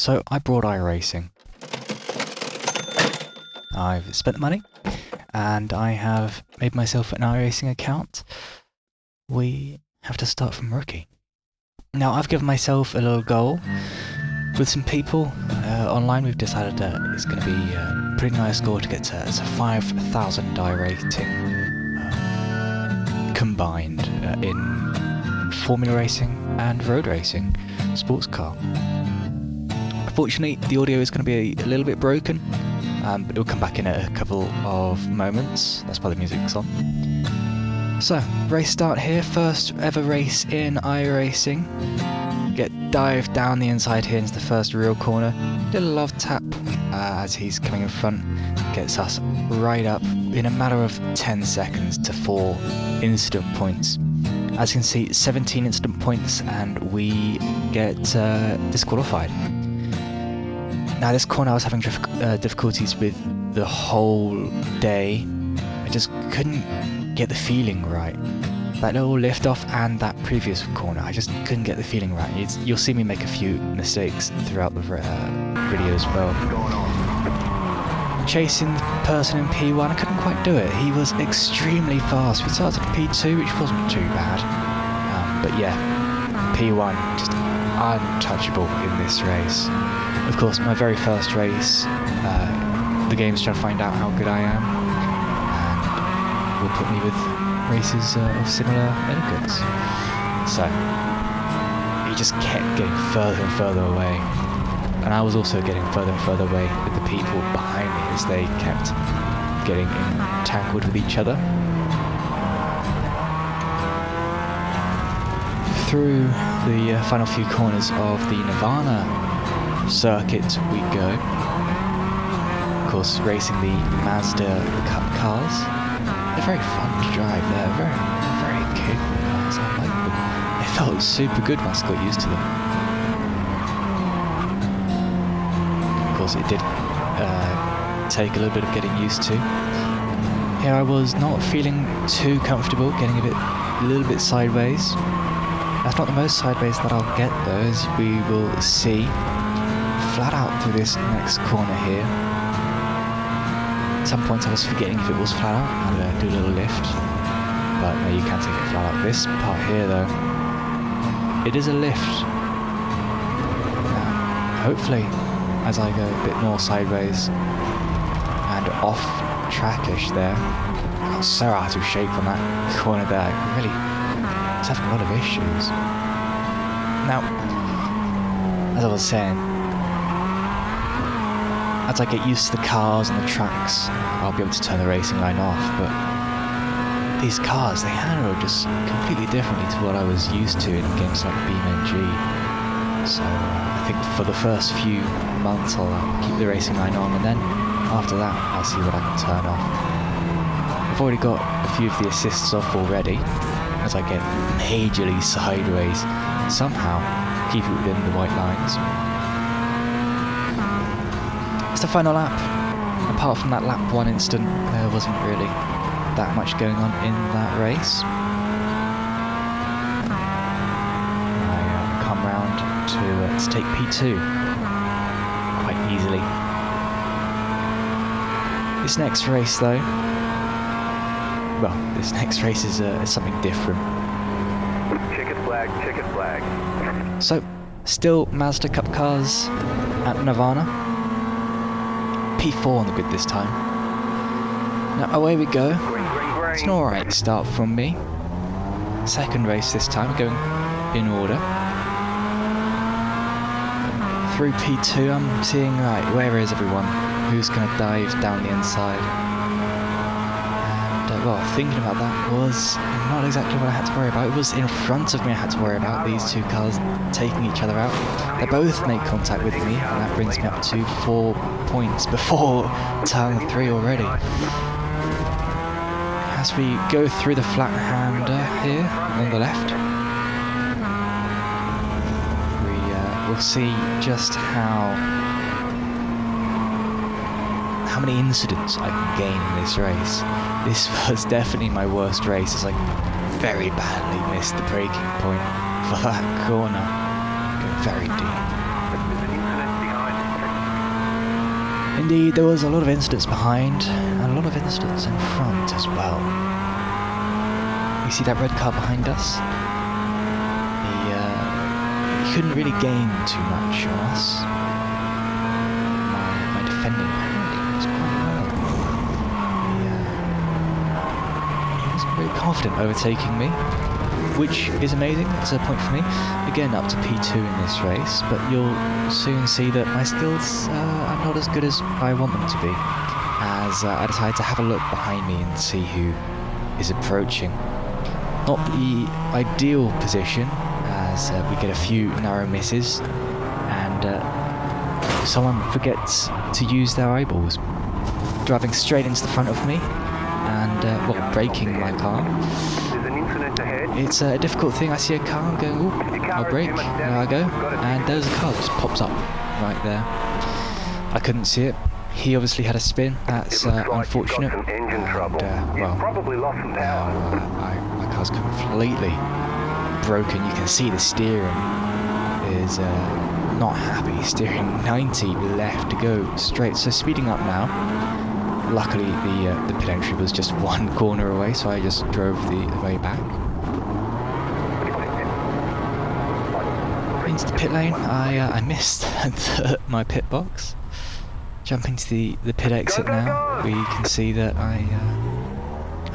So I brought iRacing. I've spent the money and I have made myself an iRacing account. We have to start from rookie. Now I've given myself a little goal. With some people online, we've decided that it's going to be a pretty nice goal to get to. It's a 5,000 die rating combined in Formula Racing and Road Racing sports car. Unfortunately, the audio is going to be a little bit broken, but it'll come back in a couple of moments. That's why the music's on. So, race start here. First ever race in iRacing. Get dived down the inside here into the first real corner. Little love tap as he's coming in front. Gets us right up in a matter of 10 seconds to 4 instant points. As you can see, 17 instant points and we get disqualified. Now this corner I was having difficulties with the whole day. I just couldn't get the feeling right. That little lift off and that previous corner, I just couldn't get the feeling right. You'll see me make a few mistakes throughout the video as well. Chasing the person in P1, I couldn't quite do it. He was extremely fast. We started at P2, which wasn't too bad. But yeah, P1, just untouchable in this race. Of course, my very first race, the game's trying to find out how good I am, and will put me with races of similar elegance. So, he just kept getting further and further away. And I was also getting further and further away with the people behind me as they kept getting entangled with each other. Through the final few corners of the Nirvana circuit we go. Of course, racing the Mazda Cup cars. They're very fun to drive. They're very capable cars. I like them. They felt super good once I got used to them. Of course, it did take a little bit of getting used to. Here I was not feeling too comfortable, getting a little bit sideways. That's not the most sideways that I'll get though, as we will see. Flat out through this next corner here. At some points I was forgetting if it was flat out, I'd do a little lift. But no, you can't take it flat out. This part here though, it is a lift. Now, hopefully, as I go a bit more sideways and off trackish there, I got so out of shape on that corner there. I really was having a lot of issues. Now, as I was saying, as I get used to the cars and the tracks, I'll be able to turn the racing line off, but these cars, they handle just completely differently to what I was used to in games like BeamNG. So I think for the first few months I'll keep the racing line on, and then after that I'll see what I can turn off. I've already got a few of the assists off already, as I get majorly sideways, somehow keep it within the white lines. It's the final lap. Apart from that lap 1 instant, there wasn't really that much going on in that race. I come round to take P2 quite easily. This next race though, well, this next race is something different. Chicken flag. So, still Mazda Cup cars at Nirvana. P4 on the grid this time. Now away we go. It's an alright start from me. Second race this time, going in order. Through P2 I'm seeing, right, where is everyone? Who's going to dive down the inside? And well, thinking about that was not exactly what I had to worry about. It was in front of me I had to worry about, these two cars taking each other out. They both make contact with me, and that brings me up to 4 points before turn 3 already. As we go through the flat hander here on the left, we'll see just how many incidents I can gain in this race. This was definitely my worst race, as I very badly missed the braking point for that corner. Going very deep. Indeed, there was a lot of incidents behind, and a lot of incidents in front as well. You see that red car behind us? He couldn't really gain too much on us. My defending apparently was quite well. He was very confident overtaking me, which is amazing. It's a point for me. Again, up to P2 in this race, but you'll soon see that my skills are not as good as I want them to be, as I decided to have a look behind me and see who is approaching. Not the ideal position, as we get a few narrow misses, and someone forgets to use their eyeballs, driving straight into the front of me, and braking my car. It's a difficult thing. I see a car, I'm going, ooh, I'll brake, there I go, and there's a car that just pops up right there. I couldn't see it. He obviously had a spin. That's unfortunate. And, my car's completely broken. You can see the steering is not happy. Steering 90 left to go straight. So speeding up now. Luckily, the pit entry was just one corner away, so I just drove the way back. Into the pit lane, I missed my pit box. Jumping to the pit exit now, we can see that I'm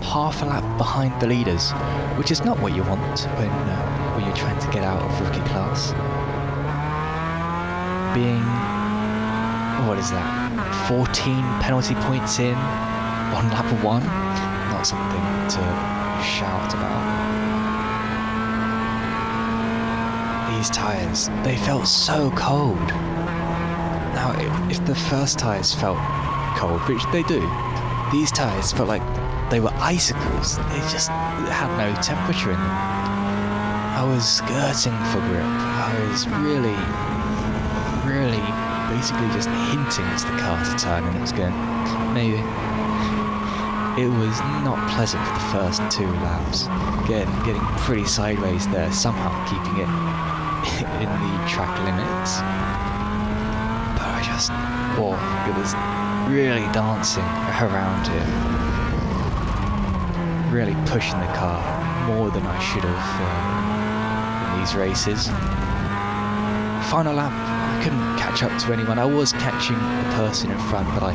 half a lap behind the leaders, which is not what you want when you're trying to get out of rookie class. Being, what is that, 14 penalty points in on lap 1? Not something to shout about. These tyres, they felt so cold. Now, if the first tyres felt cold, which they do, these tyres felt like they were icicles. They just had no temperature in them. I was skirting for grip. I was really basically just hinting to the car to turn, and it was going, maybe. It was not pleasant for the first 2 laps. Getting pretty sideways there, somehow keeping it in the track limits. It was really dancing around here. Really pushing the car more than I should have in these races. Final lap, I couldn't catch up to anyone. I was catching the person in front, but I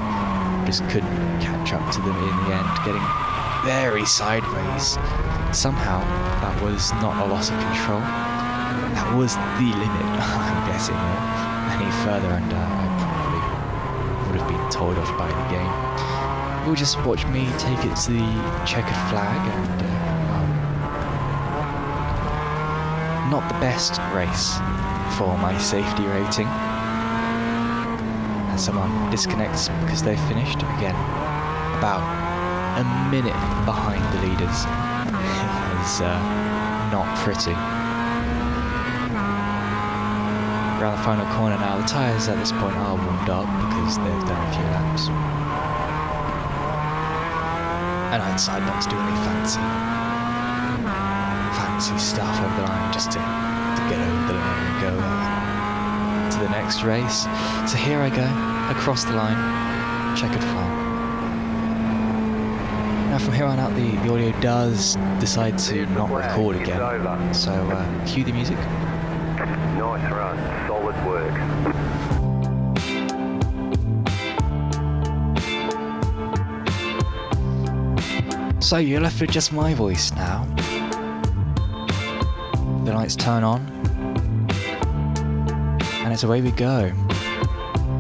just couldn't catch up to them in the end, getting very sideways. Somehow, that was not a loss of control. That was the limit, I'm guessing. Any further, and I probably would have been told off by the game. We'll just watch me take it to the checkered flag, and not the best race for my safety rating. And someone disconnects because they finished again, about a minute behind the leaders. It was not pretty. Around the final corner now, the tyres at this point are warmed up because they've done a few laps. And I decided not to do any fancy stuff over the line, just to get over the line and go to the next race. So here I go, across the line, checkered flag. Now from here on out, the audio does decide to not record again. So cue the music. Nice run, solid work. So you're left with just my voice now. The lights turn on, and it's away we go.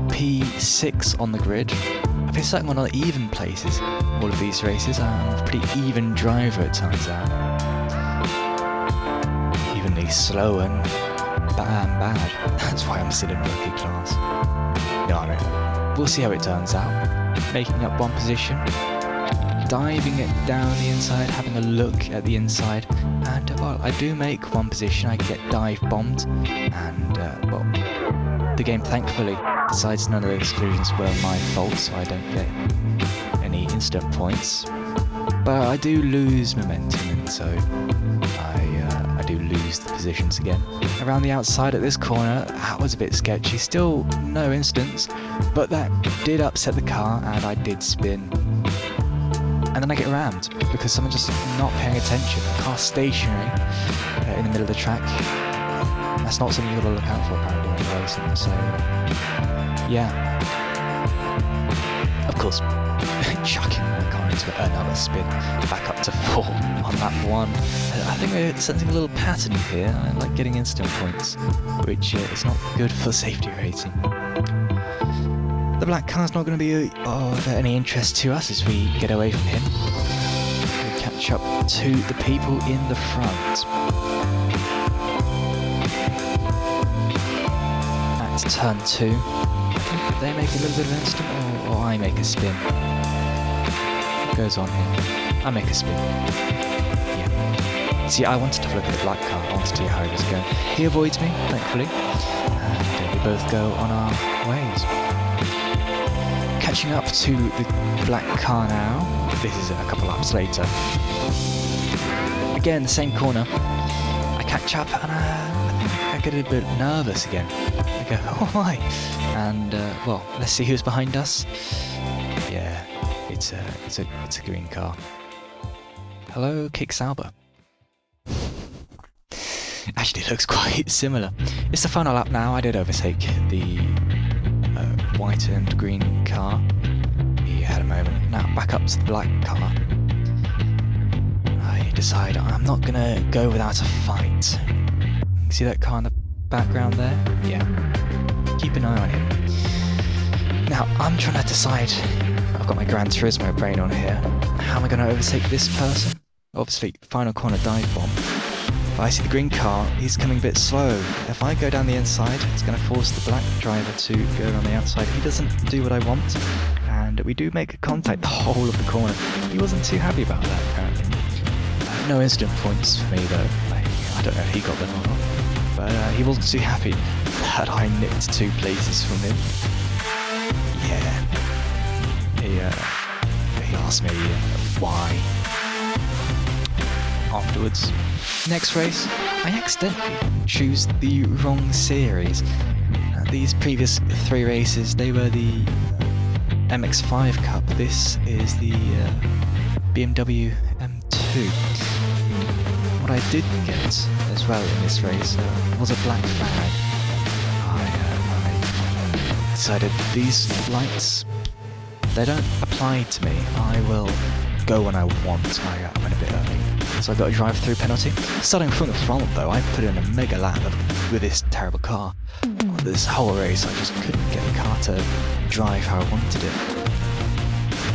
P6 on the grid. I've been starting on even places all of these races. I'm a pretty even driver, it turns out. Evenly slow and bad. That's why I'm still in rookie class. No, I don't know. We'll see how it turns out. Making up one position, diving it down the inside, having a look at the inside, and well, I do make one position. I get dive bombed, and the game thankfully decides none of those collisions were my fault, so I don't get any instant points. But I do lose momentum, and so I do lose lose the positions again. Around the outside at this corner, that was a bit sketchy. Still no incidents, but that did upset the car and I did spin. And then I get rammed because someone's just not paying attention. The car's stationary in the middle of the track. That's not something you've got to look out for apparently when racing, so yeah. Of course, chucking the car into another spin, back up to 4 on lap 1. I think we're sensing a little pattern here. I like getting instant points, which is not good for safety rating. The black car's not going to be of any interest to us as we get away from him. We catch up to the people in the front. That's turn 2. They make a little bit of an instant, or I make a spin. What goes on here? I make a spin. Yeah. See, I wanted to look at the black car. I wanted to see how he was going. He avoids me, thankfully, and we both go on our ways. Catching up to the black car now. This is a couple laps later. Again, the same corner. I catch up and I get a bit nervous again. I go, oh my! And well, let's see who's behind us. Yeah, it's a green car. Hello, Kick Sauber. Actually, it looks quite similar. It's the final lap now. I did overtake the white and green car. He had a moment. Now back up to the black car. I decide I'm not gonna go without a fight. See that car in the background there? Yeah. Keep an eye on him. Now I'm trying to decide. I've got my Gran Turismo brain on here. How am I gonna overtake this person? Obviously, final corner dive bomb. But I see the green car, he's coming a bit slow. If I go down the inside, it's going to force the black driver to go on the outside. He doesn't do what I want, and we do make a contact the whole of the corner. He wasn't too happy about that, apparently. No incident points for me, though. I don't know if he got them or not. But he wasn't too happy that I nicked 2 places from him. Yeah. He asked me why. Afterwards. Next race, I accidentally choose the wrong series. These previous 3 races, they were the MX-5 Cup. This is the BMW M2. What I did get as well in this race was a black flag. I decided these lights, they don't apply to me. I will go when I want. I went a bit early. So I got a drive-through penalty. Starting from the front though, I put in a mega lap with this terrible car. This whole race I just couldn't get the car to drive how I wanted it.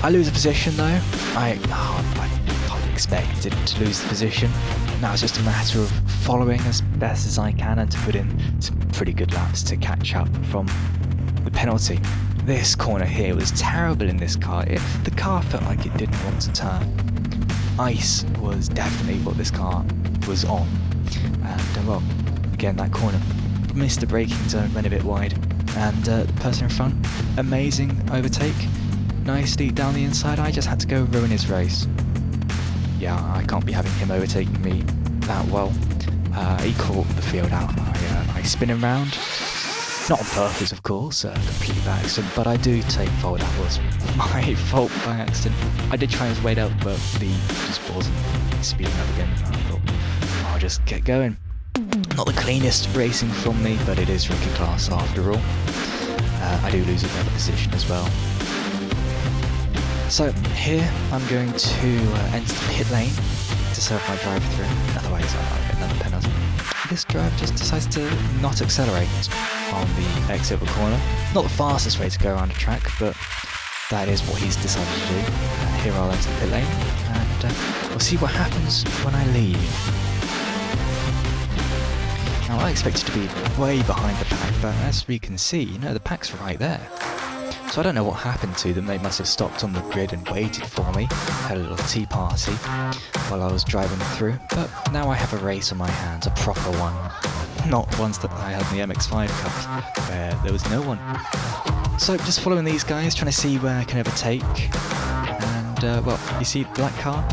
I lose a position though. I expected to lose the position. Now it's just a matter of following as best as I can and to put in some pretty good laps to catch up from the penalty. This corner here was terrible in this car. If the car felt like it didn't want to turn. Ice was definitely what this car was on. And well, again that corner, missed the braking zone, went a bit wide. And the person in front, amazing overtake, nicely down the inside. I just had to go ruin his race. Yeah, I can't be having him overtaking me that well. He caught the field out. I spin him round. Not on purpose, of course, completely by accident, but I do take fault. That was my fault by accident. I did try his weight out, but he just wasn't speeding up again. I thought, I'll just get going. Not the cleanest racing from me, but it is rookie class after all. I do lose another position as well. So here I'm going to enter the pit lane to serve my drive-through, otherwise I'll get another penalty. This driver just decides to not accelerate on the exit of a corner. Not the fastest way to go around a track, but that is what he's decided to do. Here I'll enter the pit lane, and we'll see what happens when I leave. Now I expected to be way behind the pack, but as we can see, the pack's right there. So I don't know what happened to them. They must have stopped on the grid and waited for me. Had a little tea party while I was driving through. But now I have a race on my hands, a proper one. Not ones that I had in the MX-5 Cup, where there was no one. So just following these guys, trying to see where I can overtake. And well, you see black car?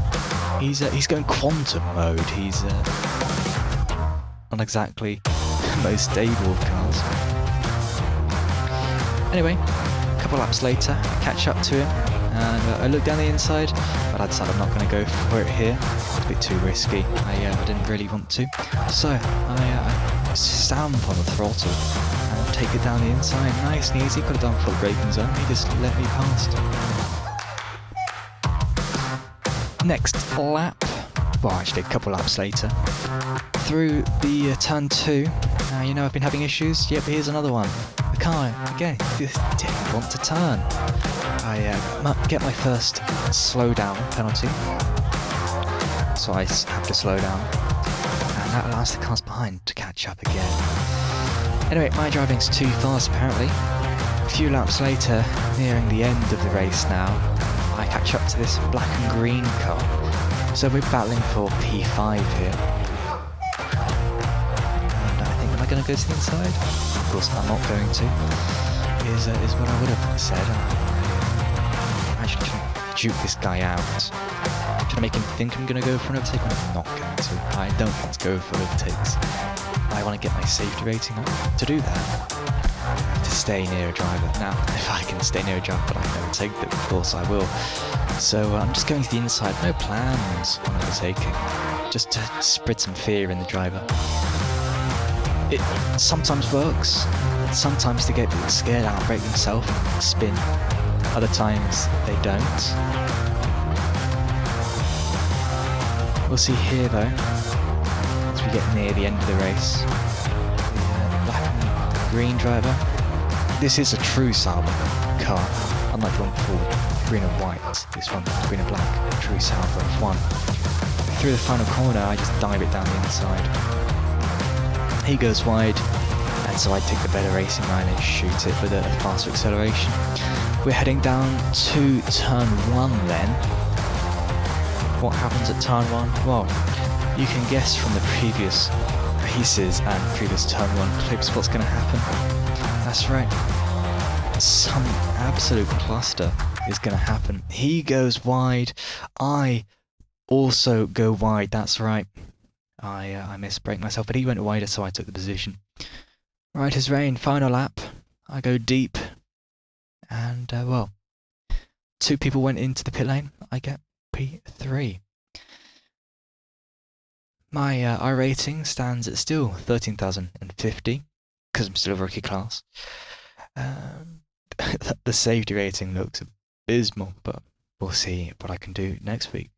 He's going quantum mode. He's not exactly the most stable of cars. Anyway, a couple laps later, I catch up to him, and I look down the inside, but I decided I'm not going to go for it here. It's a bit too risky. I didn't really want to, so I stamp on the throttle and take it down the inside, nice and easy. Could have done full braking zone. He just let me past. Next lap, well, actually a couple laps later, through the turn 2. You know I've been having issues. Yep, here's another one. The car again just didn't want to turn. I get my first slowdown penalty, so I have to slow down, and that allows the cars behind to catch up again. Anyway, my driving's too fast apparently. A few laps later, nearing the end of the race now, I catch up to this black and green car, so we're battling for P5 here. And I think, am I going to go to the inside? Of course I'm not going to, is what I would have said. I'm actually trying to juke this guy out, trying to make him think I'm going to go for an overtake when I'm not going to. I don't want to go for overtakes. I want to get my safety rating up. To do that, to stay near a driver. Now, if I can stay near a driver but I can overtake them, of course I will. So I'm just going to the inside, no plans on overtaking, just to spread some fear in the driver. It sometimes works, sometimes they get scared out, break themselves, spin, other times they don't. We'll see here though, as we get near the end of the race. The black and green driver. This is a true Sauber car, unlike the one before, green and white. This one, green and black, true Sauber F1. Through the final corner, I just dive it down the inside. He goes wide, and so I take the better racing line and shoot it with a faster acceleration. We're heading down to turn 1 then. What happens at turn 1? Well, you can guess from the previous races and previous turn 1 clips what's going to happen. That's right. Some absolute cluster is going to happen. He goes wide. I also go wide. That's right. I misbraked myself, but he went wider, so I took the position. Right as rain, final lap. I go deep, and well, 2 people went into the pit lane. I get P3. My I rating stands at still 13,050 because I'm still a rookie class. The safety rating looks abysmal, but we'll see what I can do next week.